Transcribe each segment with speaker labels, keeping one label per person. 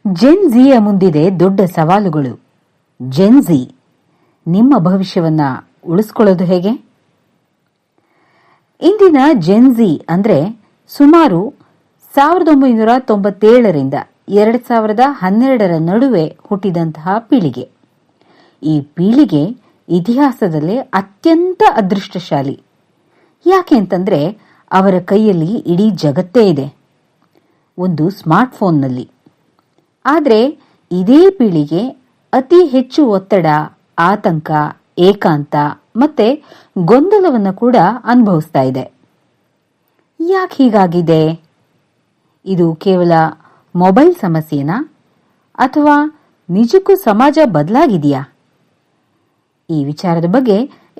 Speaker 1: Zen ಝಿಯ ಮುಂದಿದೆ ದೊಡ್ಡ ಸವಾಲುಗಳು. ಜೆನ್ ಝಿ, ನಿಮ್ಮ ಭವಿಷ್ಯವನ್ನ ಉಳಿಸ್ಕೊಳ್ಳೋದು ಹೇಗೆ? ಇಂದಿನ ಜೆನ್ ಝಿ ಅಂದ್ರೆ ಸುಮಾರು 1997ರಿಂದ 2012ರ ನಡುವೆ ಹುಟ್ಟಿದಂತಹ ಪೀಳಿಗೆ. ಈ ಪೀಳಿಗೆ ಇತಿಹಾಸದಲ್ಲೇ ಅತ್ಯಂತ ಅದೃಷ್ಟಶಾಲಿ. ಯಾಕೆ ಅಂತಂದ್ರೆ ಅವರ ಕೈಯಲ್ಲಿ ಇಡೀ ಜಗತ್ತೇ ಇದೆ, ಒಂದು ಸ್ಮಾರ್ಟ್ಫೋನ್ನಲ್ಲಿ. ಆದರೆ ಇದೇ ಪೀಳಿಗೆ ಅತಿ ಹೆಚ್ಚು ಒತ್ತಡ, ಆತಂಕ, ಏಕಾಂತ ಮತ್ತೆ ಗೊಂದಲವನ್ನು ಕೂಡ ಅನುಭವಿಸ್ತಾ ಇದೆ. ಯಾಕೆ ಹೀಗಾಗಿದೆ? ಇದು ಕೇವಲ ಮೊಬೈಲ್ ಸಮಸ್ಯೆನಾ ಅಥವಾ ನಿಜಕ್ಕೂ ಸಮಾಜ ಬದಲಾಗಿದೆಯಾ? ಈ ವಿಚಾರದ ಬಗ್ಗೆ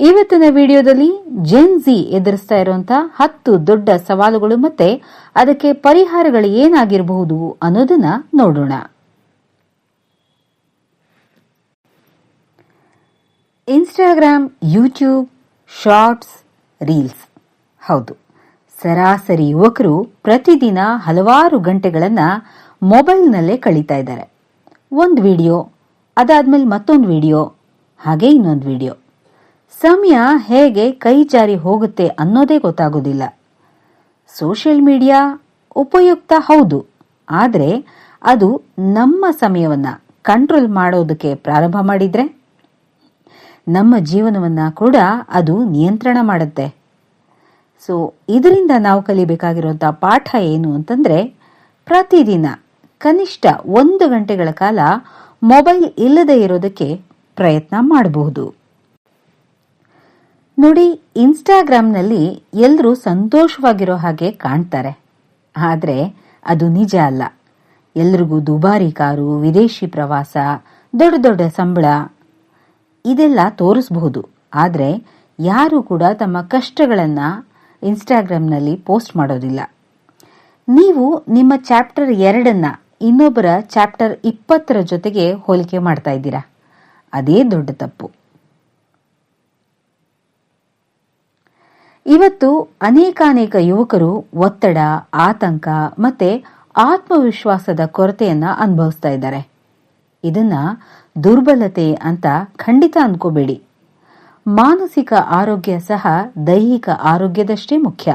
Speaker 1: ಇವತ್ತಿನ ವಿಡಿಯೋದಲ್ಲಿ ಜೆನ್ ಝಿ ಎದುರಿಸ್ತಾ ಇರುವಂತಹ 10 ದೊಡ್ಡ ಸವಾಲುಗಳು ಮತ್ತೆ ಅದಕ್ಕೆ ಪರಿಹಾರಗಳು ಏನಾಗಿರಬಹುದು ಅನ್ನೋದನ್ನ ನೋಡೋಣ. Instagram, YouTube, shorts, reels. ಹೌದು, ಸರಾಸರಿ ಯುವಕರು ಪ್ರತಿದಿನ ಹಲವಾರು ಗಂಟೆಗಳನ್ನ ಮೊಬೈಲ್ನಲ್ಲೇ ಕಳೀತಾ ಇದ್ದಾರೆ. ಒಂದು ವಿಡಿಯೋ, ಅದಾದ್ಮೇಲೆ ಮತ್ತೊಂದು ವಿಡಿಯೋ, ಹಾಗೆ ಇನ್ನೊಂದು ವಿಡಿಯೋ. ಸಮಯ ಹೇಗೆ ಕೈ ಜಾರಿ ಹೋಗುತ್ತೆ ಅನ್ನೋದೇ ಗೊತ್ತಾಗೋದಿಲ್ಲ. ಸೋಷಿಯಲ್ ಮೀಡಿಯಾ ಉಪಯುಕ್ತ ಹೌದು, ಆದರೆ ಅದು ನಮ್ಮ ಸಮಯವನ್ನ ಕಂಟ್ರೋಲ್ ಮಾಡೋದಕ್ಕೆ ಪ್ರಾರಂಭ ಮಾಡಿದ್ರೆ ನಮ್ಮ ಜೀವನವನ್ನ ಕೂಡ ಅದು ನಿಯಂತ್ರಣ ಮಾಡುತ್ತೆ. ಸೊ ಇದರಿಂದ ನಾವು ಕಲಿಬೇಕಾಗಿರುವಂತಹ ಪಾಠ ಏನು ಅಂತಂದ್ರೆ, ಪ್ರತಿದಿನ ಕನಿಷ್ಠ 1 ಗಂಟೆಗಳ ಕಾಲ ಮೊಬೈಲ್ ಇಲ್ಲದೆ ಇರೋದಕ್ಕೆ ಪ್ರಯತ್ನ ಮಾಡಬಹುದು. ನೋಡಿ, ಇನ್ಸ್ಟಾಗ್ರಾಮ್ನಲ್ಲಿ ಎಲ್ಲರೂ ಸಂತೋಷವಾಗಿರೋ ಹಾಗೆ ಕಾಣ್ತಾರೆ, ಆದರೆ ಅದು ನಿಜ ಅಲ್ಲ. ಎಲ್ರಿಗೂ ದುಬಾರಿ ಕಾರು, ವಿದೇಶಿ ಪ್ರವಾಸ, ದೊಡ್ಡ ದೊಡ್ಡ ಸಂಬಳ ಇದೆಲ್ಲ ತೋರಿಸಬಹುದು. ಆದರೆ ಯಾರು ಕೂಡ ತಮ್ಮ ಕಷ್ಟಗಳನ್ನ ಇನ್ಸ್ಟಾಗ್ರಾಮ್ನಲ್ಲಿ ಪೋಸ್ಟ್ ಮಾಡೋದಿಲ್ಲ. ನೀವು ನಿಮ್ಮ ಚಾಪ್ಟರ್ 2 ಇನ್ನೊಬ್ಬರ ಚಾಪ್ಟರ್ 20 ಜೊತೆಗೆ ಹೋಲಿಕೆ ಮಾಡ್ತಾ ಇದ್ದೀರಾ. ಅದೇ ದೊಡ್ಡ ತಪ್ಪು. ಇವತ್ತು ಅನೇಕಾನೇಕ ಯುವಕರು ಒತ್ತಡ, ಆತಂಕ ಮತ್ತೆ ಆತ್ಮವಿಶ್ವಾಸದ ಕೊರತೆಯನ್ನ ಅನುಭವಿಸ್ತಾ ಇದ್ದಾರೆ. ಇದನ್ನ ದುರ್ಬಲತೆ ಅಂತ ಖಂಡಿತ ಅನ್ಕೋಬೇಡಿ. ಮಾನಸಿಕ ಆರೋಗ್ಯ ಸಹ ದೈಹಿಕ ಆರೋಗ್ಯದಷ್ಟೇ ಮುಖ್ಯ.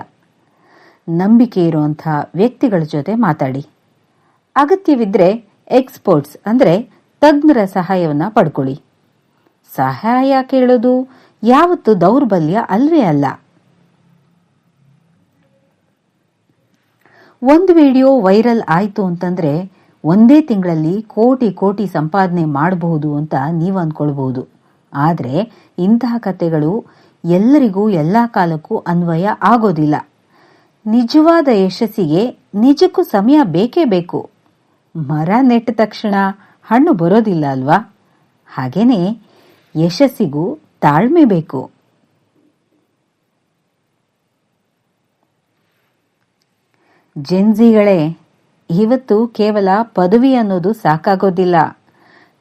Speaker 1: ನಂಬಿಕೆ ಇರುವಂತಹ ವ್ಯಕ್ತಿಗಳ ಜೊತೆ ಮಾತಾಡಿ. ಅಗತ್ಯವಿದ್ರೆ ಎಕ್ಸ್ಪರ್ಟ್ಸ್ ಅಂದ್ರೆ ತಜ್ಞರ ಸಹಾಯವನ್ನ ಪಡ್ಕೊಳ್ಳಿ. ಸಹಾಯ ಕೇಳೋದು ಯಾವತ್ತು ದೌರ್ಬಲ್ಯ ಅಲ್ವೇ ಅಲ್ಲ. ಒಂದು ವಿಡಿಯೋ ವೈರಲ್ ಆಯ್ತು ಅಂತಂದ್ರೆ ಒಂದೇ ತಿಂಗಳಲ್ಲಿ ಕೋಟಿ ಸಂಪಾದನೆ ಮಾಡಬಹುದು ಅಂತ ನೀವು ಅಂದ್ಕೊಳ್ಬಹುದು. ಆದರೆ ಇಂತಹ ಕಥೆಗಳು ಎಲ್ಲರಿಗೂ ಎಲ್ಲಾ ಕಾಲಕ್ಕೂ ಅನ್ವಯ ಆಗೋದಿಲ್ಲ. ನಿಜವಾದ ಯಶಸ್ಸಿಗೆ ನಿಜಕ್ಕೂ ಸಮಯ ಬೇಕೇ ಬೇಕು. ಮರ ನೆಟ್ಟ ತಕ್ಷಣ ಹಣ್ಣು ಬರೋದಿಲ್ಲ ಅಲ್ವಾ? ಹಾಗೇನೆ ಯಶಸ್ಸಿಗೂ ತಾಳ್ಮೆ ಬೇಕು. ಜೆನ್ಜಿಗಳೇ, ಇವತ್ತು ಕೇವಲ ಪದವಿ ಅನ್ನೋದು ಸಾಕಾಗೋದಿಲ್ಲ.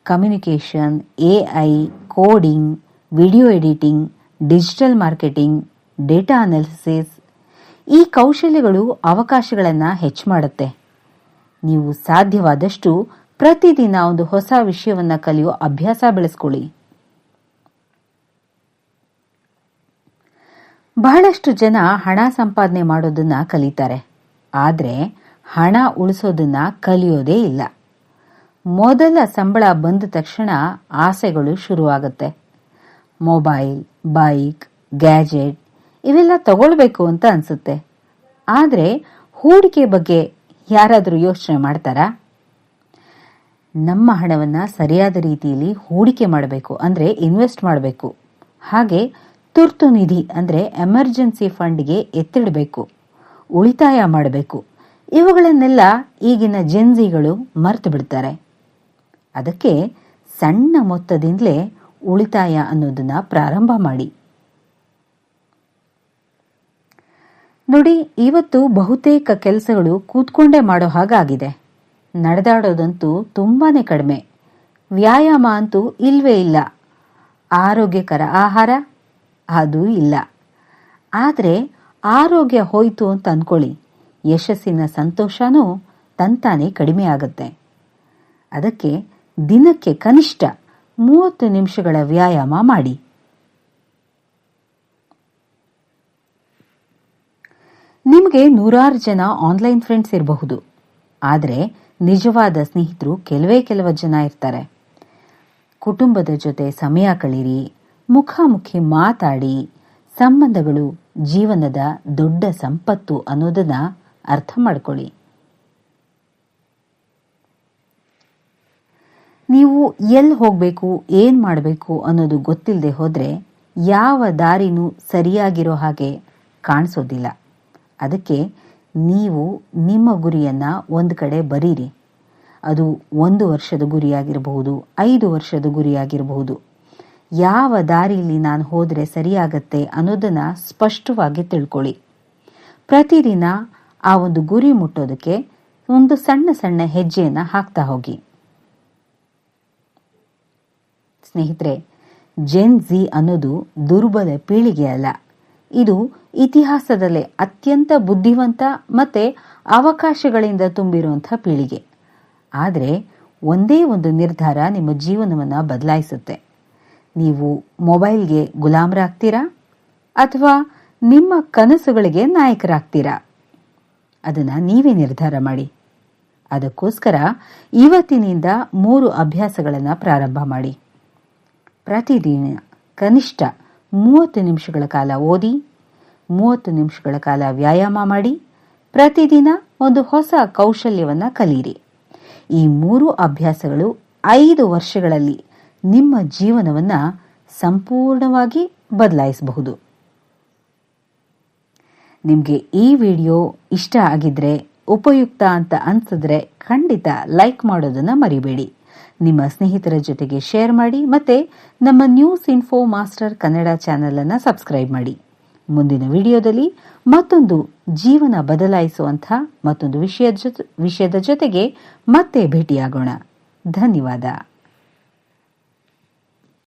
Speaker 1: Communication, AI, coding, video editing, digital marketing, data analysis ಈ ಕೌಶಲ್ಯಗಳು ಅವಕಾಶಗಳನ್ನು ಹೆಚ್ಚು ಮಾಡುತ್ತೆ. ನೀವು ಸಾಧ್ಯವಾದಷ್ಟು ಪ್ರತಿದಿನ ಒಂದು ಹೊಸ ವಿಷಯವನ್ನ ಕಲಿಯೋ ಅಭ್ಯಾಸ ಬೆಳೆಸ್ಕೊಳ್ಳಿ. ಬಹಳಷ್ಟು ಜನ ಹಣ ಸಂಪಾದನೆ ಮಾಡೋದನ್ನ ಕಲಿತಾರೆ, ಆದರೆ ಹಣ ಉಳಿಸೋದನ್ನ ಕಲಿಯೋದೇ ಇಲ್ಲ. ಮೊದಲ ಸಂಬಳ ಬಂದ ತಕ್ಷಣ ಆಸೆಗಳು ಶುರುವಾಗುತ್ತೆ. ಮೊಬೈಲ್, ಬೈಕ್, ಗ್ಯಾಜೆಟ್ ಇವೆಲ್ಲ ತಗೊಳ್ಬೇಕು ಅಂತ ಅನ್ಸುತ್ತೆ. ಆದರೆ ಹೂಡಿಕೆ ಬಗ್ಗೆ ಯಾರಾದರೂ ಯೋಚನೆ ಮಾಡ್ತಾರಾ? ನಮ್ಮ ಹಣವನ್ನ ಸರಿಯಾದ ರೀತಿಯಲ್ಲಿ ಹೂಡಿಕೆ ಮಾಡಬೇಕು, ಅಂದ್ರೆ ಇನ್ವೆಸ್ಟ್ ಮಾಡಬೇಕು. ಹಾಗೆ ತುರ್ತು ನಿಧಿ ಅಂದ್ರೆ ಎಮರ್ಜೆನ್ಸಿ ಫಂಡ್ಗೆ ಎತ್ತಿಡಬೇಕು, ಉಳಿತಾಯ ಮಾಡಬೇಕು. ಇವುಗಳನ್ನೆಲ್ಲ ಈಗಿನ ಜೆನ್ಜಿಗಳು ಮರ್ತು ಬಿಡ್ತಾರೆ. ಅದಕ್ಕೆ ಸಣ್ಣ ಮೊತ್ತದಿಂದಲೇ ಉಳಿತಾಯ ಅನ್ನೋದನ್ನ ಪ್ರಾರಂಭ ಮಾಡಿ. ನೋಡಿ, ಇವತ್ತು ಬಹುತೇಕ ಕೆಲಸಗಳು ಕೂತ್ಕೊಂಡೇ ಮಾಡೋ ಹಾಗಾಗಿದೆ. ನಡೆದಾಡೋದಂತೂ ತುಂಬಾನೇ ಕಡಿಮೆ. ವ್ಯಾಯಾಮ ಅಂತೂ ಇಲ್ವೇ ಇಲ್ಲ. ಆರೋಗ್ಯಕರ ಆಹಾರ ಅದು ಇಲ್ಲ. ಆದರೆ ಆರೋಗ್ಯ ಹೋಯ್ತು ಅಂತ ಅನ್ಕೊಳ್ಳಿ, ಯಶಸ್ಸಿನ ಸಂತೋಷನೂ ತಂತಾನೆ ಕಡಿಮೆ ಆಗುತ್ತೆ. ಅದಕ್ಕೆ ದಿನಕ್ಕೆ ಕನಿಷ್ಠ 30 ನಿಮಿಷಗಳ ವ್ಯಾಯಾಮ ಮಾಡಿ. ನಿಮಗೆ ನೂರಾರು ಜನ ಆನ್ಲೈನ್ ಫ್ರೆಂಡ್ಸ್ ಇರಬಹುದು, ಆದರೆ ನಿಜವಾದ ಸ್ನೇಹಿತರು ಕೆಲವೇ ಜನ ಇರ್ತಾರೆ. ಕುಟುಂಬದ ಜೊತೆ ಸಮಯ ಕಳೀರಿ, ಮುಖಾಮುಖಿ ಮಾತಾಡಿ. ಸಂಬಂಧಗಳು ಜೀವನದ ದೊಡ್ಡ ಸಂಪತ್ತು ಅನ್ನೋದನ್ನ ಅರ್ಥ ಮಾಡ್ಕೊಳ್ಳಿ. ನೀವು ಎಲ್ಲಿ ಹೋಗಬೇಕು, ಏನ್ ಮಾಡಬೇಕು ಅನ್ನೋದು ಗೊತ್ತಿಲ್ಲದೆ ಹೋದ್ರೆ ಯಾವ ದಾರಿನೂ ಸರಿಯಾಗಿರೋ ಹಾಗೆ ಕಾಣಿಸೋದಿಲ್ಲ. ಅದಕ್ಕೆ ನೀವು ನಿಮ್ಮ ಗುರಿಯನ್ನ ಒಂದು ಕಡೆ ಬರೀರಿ. ಅದು 1 ವರ್ಷದ ಗುರಿಯಾಗಿರಬಹುದು, 5 ವರ್ಷದ ಗುರಿಯಾಗಿರಬಹುದು. ಯಾವ ದಾರಿಯಲ್ಲಿ ನಾನು ಹೋದ್ರೆ ಸರಿಯಾಗತ್ತೆ ಅನ್ನೋದನ್ನ ಸ್ಪಷ್ಟವಾಗಿ ತಿಳ್ಕೊಳ್ಳಿ. ಪ್ರತಿದಿನ ಆ ಒಂದು ಗುರಿ ಮುಟ್ಟೋದಕ್ಕೆ ಒಂದು ಸಣ್ಣ ಹೆಜ್ಜೆಯನ್ನ ಹಾಕ್ತಾ ಹೋಗಿ. ಸ್ನೇಹಿತರೆ, ಜೆನ್ ಝಿ ಅನ್ನೋದು ದುರ್ಬಲ ಪೀಳಿಗೆ ಅಲ್ಲ. ಇದು ಇತಿಹಾಸದಲ್ಲೇ ಅತ್ಯಂತ ಬುದ್ಧಿವಂತ ಮತ್ತೆ ಅವಕಾಶಗಳಿಂದ ತುಂಬಿರುವಂತಹ ಪೀಳಿಗೆ. ಆದರೆ ಒಂದೇ ಒಂದು ನಿರ್ಧಾರ ನಿಮ್ಮ ಜೀವನವನ್ನು ಬದಲಾಯಿಸುತ್ತೆ. ನೀವು ಮೊಬೈಲ್ಗೆ ಗುಲಾಮರಾಗ್ತೀರಾ ಅಥವಾ ನಿಮ್ಮ ಕನಸುಗಳಿಗೆ ನಾಯಕರಾಗ್ತೀರಾ? ಅದನ್ನ ನೀವೇ ನಿರ್ಧಾರ ಮಾಡಿ. ಅದಕ್ಕೋಸ್ಕರ ಇವತ್ತಿನಿಂದ 3 ಅಭ್ಯಾಸಗಳನ್ನು ಪ್ರಾರಂಭ ಮಾಡಿ. ಪ್ರತಿದಿನ ಕನಿಷ್ಠ 30 ನಿಮಿಷಗಳ ಕಾಲ ಓದಿ, 30 ನಿಮಿಷಗಳ ಕಾಲ ವ್ಯಾಯಾಮ ಮಾಡಿ. ಪ್ರತಿದಿನ ಒಂದು ಹೊಸ ಕೌಶಲ್ಯವನ್ನ ಕಲಿಯಿರಿ. ಈ 3 ಅಭ್ಯಾಸಗಳು 5 ವರ್ಷಗಳಲ್ಲಿ ನಿಮ್ಮ ಜೀವನವನ್ನ ಸಂಪೂರ್ಣವಾಗಿ ಬದಲಾಯಿಸಬಹುದು. ನಿಮಗೆ ಈ ವಿಡಿಯೋ ಇಷ್ಟ ಆಗಿದ್ರೆ, ಉಪಯುಕ್ತ ಅಂತ ಅನ್ಸಿದ್ರೆ ಖಂಡಿತ ಲೈಕ್ ಮಾಡೋದನ್ನ ಮರಿಬೇಡಿ. ನಿಮ್ಮ ಸ್ನೇಹಿತರ ಜೊತೆಗೆ ಶೇರ್ ಮಾಡಿ ಮತ್ತೆ ನಮ್ಮ news info master Kannada channel ಅನ್ನು ಸಬ್ಸ್ಕ್ರೈಬ್ ಮಾಡಿ. ಮುಂದಿನ ವಿಡಿಯೋದಲ್ಲಿ ಮತ್ತೊಂದು ಜೀವನ ಬದಲಾಯಿಸುವಂತಹ ಮತ್ತೊಂದು ವಿಷಯದ ಜೊತೆಗೆ ಮತ್ತೆ ಭೇಟಿಯಾಗೋಣ. ಧನ್ಯವಾದ.